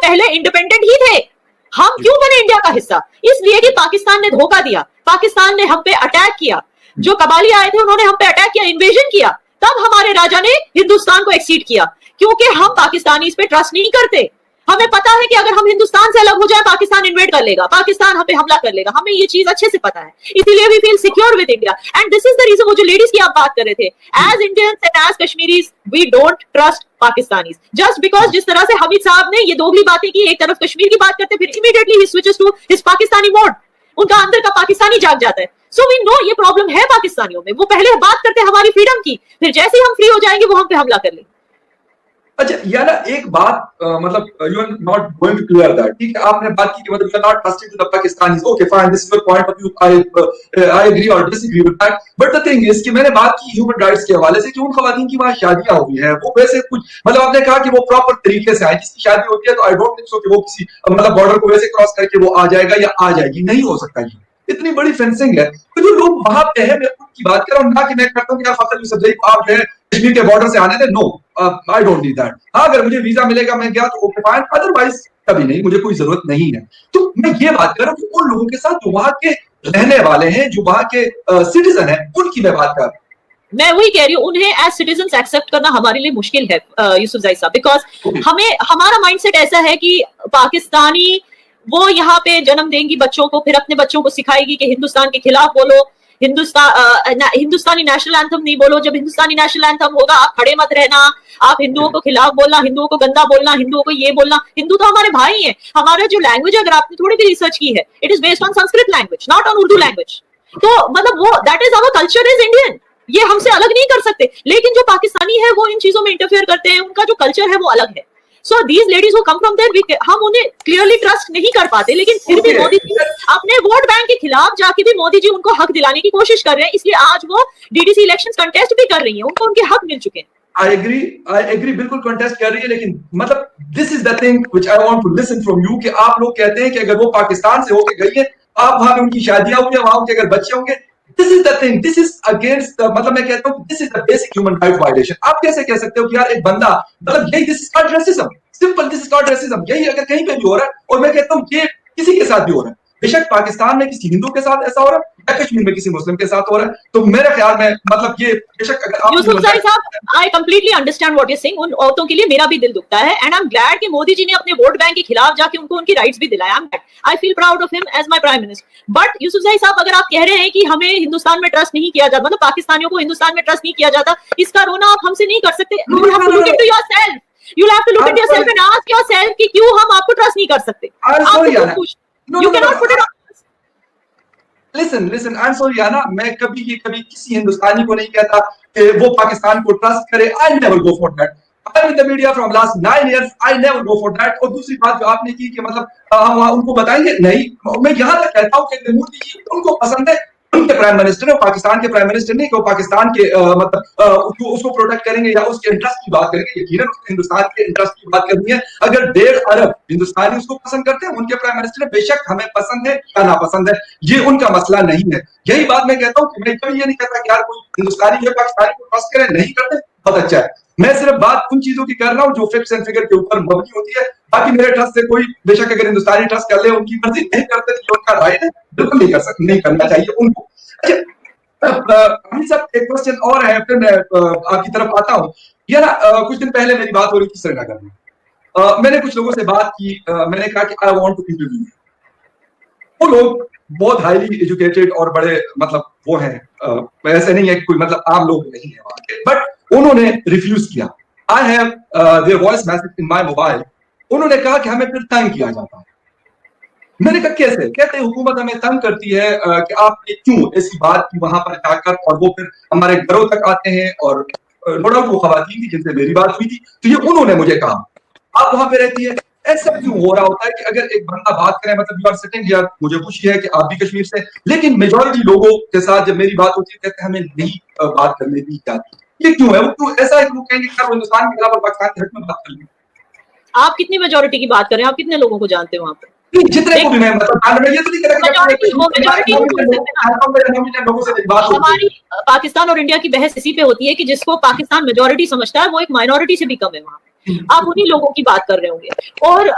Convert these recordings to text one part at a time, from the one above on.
पहले इंडिपेंडेंट ही थे। हम क्यों बने इंडिया का हिस्सा? इसलिए कि पाकिस्तान ने धोखा दिया, पाकिस्तान ने हम पे अटैक किया, जो कबाली आए थे उन्होंने हम पे अटैक किया, इन्वेजन किया, तब हमारे राजा ने हिंदुस्तान को एक्सीड किया, क्योंकि हम पाकिस्तानी इस पे ट्रस्ट नहीं करते। हमें पता है कि अगर हम हिंदुस्तान से अलग हो जाए पाकिस्तान इन्वेड कर लेगा, पाकिस्तान हम पे हमला कर लेगा, हमें ये चीज अच्छे से पता है, इसीलिए we feel secure with India. And this is the reason, वो जो लेडीज की आप बात कर रहे थे, as Indians and as Kashmiris we don't trust Pakistanis, just because जिस तरह से हमीद साहब ने ये दोगली बातें की, एक तरफ कश्मीर की बात करते फिर इमीडिएटली ही switches to his Pakistani mode, उनका अंदर का पाकिस्तानी जाग जाता है। सो वी नो ये प्रॉब्लम है पाकिस्तानियों में, वो पहले बात करते हैं हमारी फ्रीडम की, फिर जैसे ही हम फ्री हो जाएंगे वो हम पे हमला कर लेंगे। अच्छा यार एक बात मतलब you are not going to clear that, ठीक है, आपने बात की कि मतलब you are not trusting to the Pakistanis, okay fine, this is your point of view, I agree और disagree with that, but the thing is कि मैंने बात की ह्यूमन राइट्स के हवाले से कि उन खवातीन की वहां शादियां हुई हैं, वो वैसे कुछ मतलब आपने कहा कि वो प्रॉपर तरीके से आए, किसी शादी होती है तो आई डोंट थिंक सो कि वो किसी मतलब बॉर्डर को वैसे क्रॉस करके वो आ जाएगा या आ जाएगी, नहीं हो सकता ये, इतनी बड़ी फेंसिंग है। तो जो लोग वहां पे है, मैं उनकी बात कर रहा हूं, ना कि मैं करता हूं कि फखर यूसुफजई को आप जो है कश्मीर के बॉर्डर से आने दे, no I don't need that. हाँ अगर मुझे वीजा मिलेगा मैं गया तो ओके फाइन, अदरवाइज कभी नहीं, मुझे कोई जरूरत नहीं है। तो मैं ये बात कर रहा हूं कि उन लोगों के साथ जो वहां के रहने वाले हैं, जो वहां के सिटीजन है, उनकी मैं बात कर रहा हूं। मैं वही कह रही हूँ, उन्हें एज सिटीजंस एक्सेप्ट करना हमारे लिए मुश्किल है यूसुफजई साहब, बिकॉज हमें हमारा माइंडसेट ऐसा है कि पाकिस्तानी वो यहाँ पे जन्म देंगी बच्चों को, फिर अपने बच्चों को सिखाएगी कि हिंदुस्तान के खिलाफ बोलो, हिंदुस्तानी नेशनल एंथम नहीं बोलो, जब हिंदुस्तानी नेशनल एंथम होगा आप खड़े मत रहना, आप हिंदुओं को खिलाफ बोलना, हिंदुओं को गंदा बोलना, हिंदुओं को ये बोलना। हिंदू तो हमारे भाई हैं, हमारा जो लैंग्वेज अगर आपने थोड़ी भी रिसर्च की है, it is based on Sanskrit language, not on Urdu language. तो मतलब वो that is our culture is Indian, ये हमसे अलग नहीं कर सकते। लेकिन जो पाकिस्तानी है वो इन चीजों में इंटरफेयर करते हैं, उनका जो कल्चर है वो अलग है। So these ladies who come from there, हम उन्हें क्लियरली ट्रस्ट नहीं कर पाते, लेकिन फिर भी मोदी जी अपने वोट बैंक के खिलाफ जाके भी मोदी जी उनको हक दिलाने की कोशिश कर रहे हैं, इसलिए आज वो डीडीसी इलेक्शंस कंटेस्ट भी कर रही हैं, उनको उनके हक मिल चुके हैं। आई एग्री बिल्कुल कंटेस्ट कर रही है, लेकिन मतलब this is the thing which I want to listen from you कि आप लोग कहते हैं कि अगर वो पाकिस्तान से होके गई है, आप वहां पे उनकी शादियां हुई है, वहां उनके अगर बच्चे होंगे, this is the thing, this is against मतलब मैं कहता हूं this is the basic human right violation. आप कैसे कह सकते हो कि यार एक बंदा मतलब यही, this is called racism, simple, this is called racism. यही अगर कहीं पे भी हो रहा है, और मैं कहता हूं ये किसी के साथ भी हो रहा है, बेशक पाकिस्तान में किसी हिंदू के साथ ऐसा हो रहा है या कश्मीर में किसी मुस्लिम के साथ हो रहा है, तो मेरे ख्याल में मतलब ये बेशक अगर आप यूसुफजई साहब, I completely understand what you saying, उन औरतों के लिए मेरा भी दिल दुखता है, एंड आई एम ग्लैड कि मोदी जी ने अपने वोट बैंक के खिलाफ जाके उनको उनकी राइट्स भी दिलाया। I feel proud of him as my prime minister. But Yousafzai sahab, अगर आप कह रहे हैं कि हमें हिंदुस्तान में ट्रस्ट नहीं किया जाता, मतलब पाकिस्तानियों को हिंदुस्तान में ट्रस्ट नहीं किया जाता, इसका रोना आप हमसे नहीं कर सकते। You will have to look into yourself, you will have to look into yourself and ask yourself कि क्यों हम आपको ट्रस्ट नहीं कर सकते। You can not put it on. Listen I am sorry याना, मैं कभी किसी हिंदुस्तानी को नहीं कहता कि वो पाकिस्तान को ट्रस्ट करे, I never go for that. I am in the media from last 9 years, I never go for that. और दूसरी बात जो आपने की कि मतलब हम उनको बताएंगे, नहीं, मैं यहां तक कहता हूं कि मोदी जी उनको पसंद है, उनके प्राइम मिनिस्टर है, पाकिस्तान के प्राइम मिनिस्टर नहीं कि वो पाकिस्तान के मतलब उसको प्रोटेक्ट करेंगे या उसके इंटरेस्ट की बात करेंगे। यकीनन उसके हिंदुस्तान के इंटरेस्ट की बात करनी है। अगर 1.5 अरब हिंदुस्तानी उसको पसंद करते हैं, उनके प्राइम मिनिस्टर है, बेशक हमें पसंद है या नापसंद है, ये उनका मसला नहीं है। यही बात मैं कहता हूँ कि मैं कभी ये नहीं कहता कि यार कोई हिंदुस्तानी या पाकिस्तानी को ट्रस्ट करे, नहीं करते, बहुत अच्छा है। मैं सिर्फ बात उन चीजों की कर रहा हूँ जो फैक्ट्स एंड फिगर के ऊपर मबनी होती है। बाकी मेरे ट्रस्ट से कोई बेशक अगर हिंदुस्तानी ट्रस्ट कर ले, उनकी मर्जी, नहीं करते तो उनका राइट है, बिल्कुल नहीं कर सकते, नहीं करना चाहिए उनको। अच्छा एक क्वेश्चन और है, फिर मैं आपकी तरफ आता हूँ। ये ना कुछ दिन पहले मेरी बात हो रही थी श्रीनगर में, मैंने कुछ लोगों से बात की, मैंने कहा कि आई वांट टू इंटरव्यू। वो लोग बहुत हाईली एजुकेटेड और बड़े मतलब वो हैं, ऐसे नहीं है कि कोई मतलब आम लोग नहीं है वहां के, बट उन्होंने रिफ्यूज किया। I have their voice message in my mobile. उन्होंने कहा कि हमें फिर तंग किया जाता है। मैंने कहा कैसे? कहते हुकूमत हमें तंग करती है कि आप क्यों ऐसी बात की वहां पर जाकर, और वो फिर हमारे घरों तक आते हैं। और नो डाउट वो खवातीन थी जिनसे मेरी बात हुई थी, तो ये उन्होंने मुझे कहा आप वहां पे रहती है, ऐसा क्यों हो रहा होता है कि अगर एक बंदा बात करे, मतलब यू आर सिटिंग हियर, मुझे खुशी है कि आप भी कश्मीर से, लेकिन मेजॉरिटी लोगों के साथ जब मेरी बात होती है कहते हैं हमें नहीं बात करने दी जाती। ये क्यों है? वो क्यों ऐसा है कि वो कहेंगे कि हिंदुस्तान के खिलाफ और पाकिस्तान के हक में बात कर लेंगे। आप कितनी मेजॉरिटी की बात कर रहे हैं? आप कितने लोगों को जानते हो वहां पे? जितने को भी मैं मतलब ये तो नहीं हमारी पाकिस्तान और इंडिया की बहस इसी पे होती है कि जिसको पाकिस्तान मेजॉरिटी समझता है वो एक माइनॉरिटी से भी कम है वहां पे। आप उन्हीं लोगों की बात कर रहे होंगे। और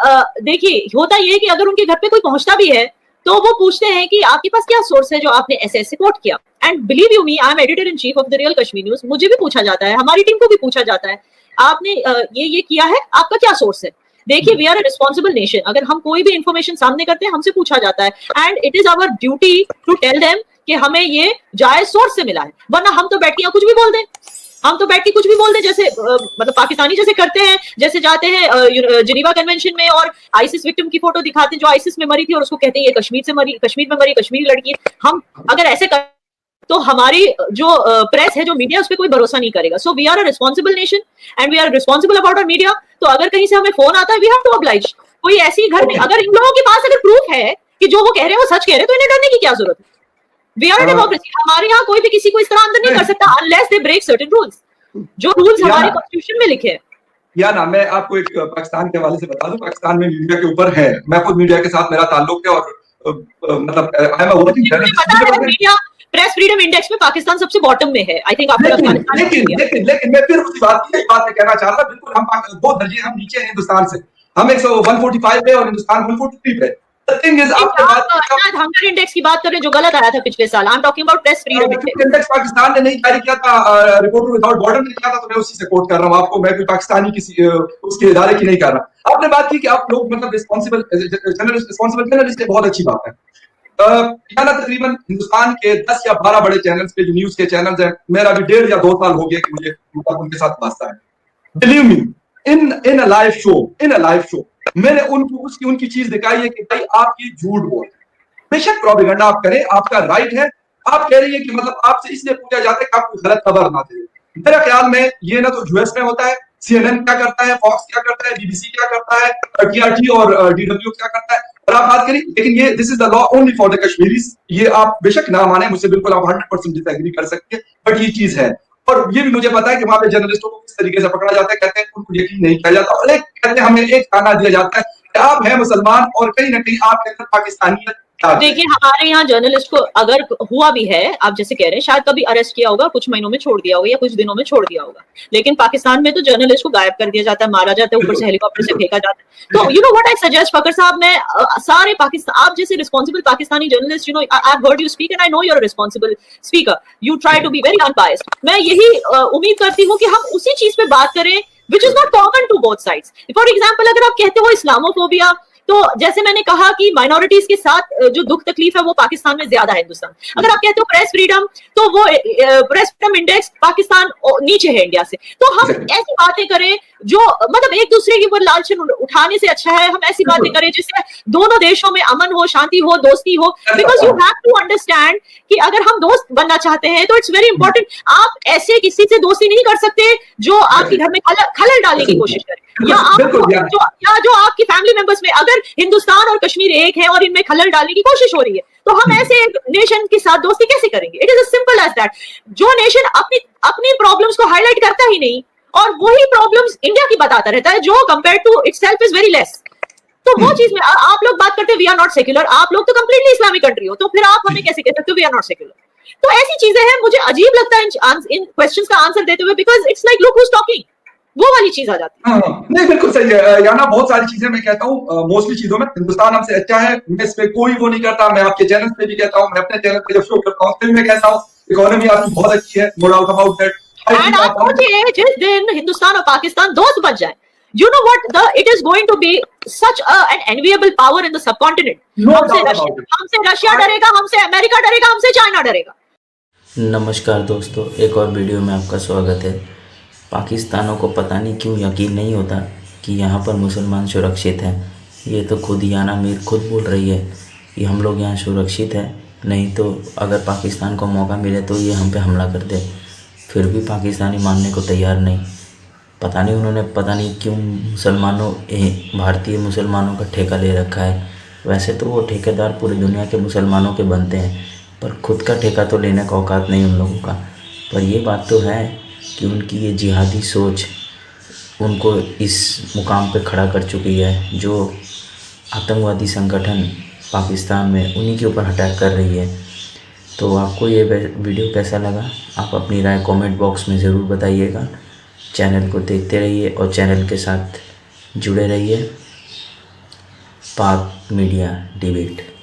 देखिए होता ये है कि अगर उनके घर पे कोई पहुंचता भी है तो वो पूछते हैं कि आपके पास क्या सोर्स है जो आपने ऐसे ऐसे कोट किया। And believe you me, I am editor in chief of the real Kashmir news. मुझे भी पूछा जाता है, हमारी टीम को भी पूछा जाता है, आपने ये किया है, आपका क्या सोर्स है। देखिए we are a responsible nation, अगर हम कोई भी इंफॉर्मेशन सामने करते हैं हमसे पूछा जाता है, and it is our duty to tell them कि हमें ये जायज सोर्स से मिला है, वरना हम तो बैठ के कुछ भी बोल दें। हम तो बैठ के कुछ भी बोल दें, जैसे मतलब पाकिस्तानी जैसे करते हैं, जैसे जाते हैं जिनीवा कन्वेंशन में और आईसिस विक्टिम की फोटो दिखाते हैं जो आईसिस में मरी थी और उसको कहते हैं ये कश्मीर से मरी, कश्मीर में मरी, कश्मीरी लड़की है। हम अगर ऐसे कर तो हमारी जो प्रेस है, जो मीडिया, उस पर कोई भरोसा नहीं करेगा। So we are a responsible nation and we are responsible about our media. तो अगर कहीं से हमें फोन आता है वी हैव टू ऑब्लाइज। कोई ऐसी घर में अगर इन लोगों के पास अगर प्रूफ है कि जो वो कह रहे हैं वो सच कह रहे हैं तो इन्हें डरने की क्या जरूरत है। वी आर अ डेमोक्रेसी, हमारे यहाँ कोई भी किसी को इस तरह अंदर नहीं कर सकता unless they break certain rules, जो रूल्स हमारे कॉन्स्टिट्यूशन में लिखे हैं। या ना, मैं आपको एक पाकिस्तान के हवाले से बता दूं, पाकिस्तान में मीडिया के ऊपर है, मैं खुद मीडिया के साथ मेरा ताल्लुक है और मतलब I am a working journalist. Media press freedom index में पाकिस्तान सबसे बॉटम में है। आई थिंक आपको लेकिन मैं फिर उसी बात में कहना चाह रहा था, बिल्कुल हम 2 दर्जे हम नीचे हैं हिंदुस्तान से, हम 145 पे और हिंदुस्तान 143 पे। द थिंग इज आपके बात हंगर इंडेक्स की बात करें जो गलत आया था पिछले साल। I am talking about press freedom index Pakistan ने नहीं जारी किया था, रिपोर्टर विदाउट बॉर्डर ने किया था, तो मैं उसी से कोट कर रहा हूं आपको, मैं कोई पाकिस्तानी किसी उसके इदारे की नहीं कर रहा। आपने बात की कि आप लोग मतलब रिस्पॉन्सिबल जर्नलिस्ट, बहुत अच्छी बात है। तकरीबन हिंदुस्तान के 10 या 12 बड़े चैनल्स पे जो न्यूज के चैनल्स हैं, मेरा भी 1.5 या 2 साल हो गया कि मुझे मतलब उनके साथ वास्ता है। Believe me, in a live show मैंने उनकी चीज दिखाई है कि भाई आप ये झूठ बोल, बेशक प्रोपेगेंडा आप करें, आपका राइट है। आप कह रही है कि मतलब आपसे इसलिए पूछा जाता है कि आप कोई गलत खबर ना दें। मेरा ख्याल में ये ना तो यूएस में होता है, CNN क्या करता है, फॉक्स क्या करता है, BBC क्या करता है, TRT और DW क्या करता है, और आप बात करें, लेकिन ये this is the law only for the Kashmiris. ये आप बेशक ना माने, मुझसे बिल्कुल आप 100% डिसएग्री कर सकते हैं, बट ये चीज है। और ये भी मुझे पता है कि वहां पे जर्नलिस्टों को किस तरीके से पकड़ा जाता है, कहते हैं उनको यकीन नहीं किया जाता, और कहते हैं हमें एक ताना दिया जाता है कि आप हैं मुसलमान और कहीं ना कहीं आपके अंदर पाकिस्तानियत। देखिए हमारे यहाँ जर्नलिस्ट को अगर हुआ भी है, आप जैसे कह रहे हैं, शायद कभी अरेस्ट किया होगा, कुछ महीनों में छोड़ दिया होगा या कुछ दिनों में छोड़ दिया होगा, लेकिन पाकिस्तान में तो जर्नलिस्ट को गायब कर दिया जाता है, मारा जाता है, ऊपर से हेलीकॉप्टर से फेंका जाता है। तो you know what I suggest Fakhar साहब, मैं सारे पाकिस्तान, आप जैसे responsible Pakistani journalist, you know I have heard you speak and I know you are a responsible speaker, you try to be very unbiased. मैं यही उम्मीद करती हूँ कि हम उसी चीज पे बात करें which is not common to both sides. For example, अगर आप कहते हो इस्लामोफोबिया, तो जैसे मैंने कहा कि माइनॉरिटीज के साथ जो दुख तकलीफ है वो पाकिस्तान में ज्यादा है हिंदुस्तान। अगर आप कहते हो प्रेस फ्रीडम, तो वो प्रेस फ्रीडम इंडेक्स पाकिस्तान नीचे है इंडिया से। तो हम ऐसी बातें करें जो मतलब एक दूसरे के ऊपर लालचन उठाने से अच्छा है हम ऐसी बातें करें जिससे दोनों देशों में अमन हो, शांति हो, दोस्ती हो। Because you have to understand कि अगर हम दोस्त बनना चाहते हैं तो इट्स वेरी इंपॉर्टेंट, आप ऐसे किसी से दोस्ती नहीं कर सकते जो आपके घर में खलल डालने की कोशिश करे, या जो आपकी फैमिली मेंबर्स में, अगर हिंदुस्तान और कश्मीर एक है और इनमें खलल डालने की कोशिश हो रही है तो हम ऐसे एक नेशन के साथ दोस्ती कैसे करेंगे। It is as simple as that. जो नेशन अपनी प्रॉब्लम्स को हाईलाइट करता ही नहीं और वही प्रॉब्लम्स इंडिया की बताता रहता है जो compare to itself is very less, तो वो चीज में आप लोग बात करते हैं वी आर नॉट सेक्युलर, आप लोग तो कंप्लीटली इस्लामिक कंट्री हो, तो फिर आप हमें कैसे कह सकते हो वी आर नॉट सेक्युलर। तो ऐसी चीजें हैं, मुझे अजीब लगता है इन क्वेश्चंस का आंसर देते हुए, because it's like look who is talking, वो वाली चीज आ जाती है। नहीं बिल्कुल सही है याना, बहुत सारी चीजें मैं कहता हूँ, मोस्टली चीजों में हिंदुस्तान हमसे अच्छा है, मैं इस पे कोई वो नहीं करता। मैं आपके चैनल पे भी कहता हूँ, मैं अपने चैनल पे जब शो करता हूँ फिर मैं कहता हूँ इकोनॉमी आपकी बहुत अच्छी है, no doubt about that. And आप सोचिए जिस दिन हिंदुस्तान और पाकिस्तान दोस्त बन जाए, you know what, it is going to be such an enviable power in the subcontinent. हमसे रशिया डरेगा, हमसे अमेरिका डरेगा, हमसे चाइना डरेगा। नमस्कार दोस्तों, एक और वीडियो में आपका स्वागत है। पाकिस्तानों को पता नहीं क्यों यकीन नहीं होता कि यहाँ पर मुसलमान सुरक्षित हैं। ये तो खुद याना मीर खुद बोल रही है कि हम लोग यहाँ सुरक्षित हैं, नहीं तो अगर पाकिस्तान को मौका मिले तो ये हम पे हमला कर दे। फिर भी पाकिस्तानी मानने को तैयार नहीं। पता नहीं उन्होंने पता नहीं क्यों भारतीय मुसलमानों का ठेका ले रखा है। वैसे तो वो ठेकेदार पूरी दुनिया के मुसलमानों के बनते हैं, पर खुद का ठेका तो लेने का औकात नहीं उन लोगों का। पर ये बात तो है कि उनकी ये जिहादी सोच उनको इस मुकाम पे खड़ा कर चुकी है, जो आतंकवादी संगठन पाकिस्तान में उन्हीं के ऊपर अटैक कर रही है। तो आपको ये वीडियो कैसा लगा, आप अपनी राय कमेंट बॉक्स में ज़रूर बताइएगा। चैनल को देखते रहिए और चैनल के साथ जुड़े रहिए। पाक मीडिया डिबेट।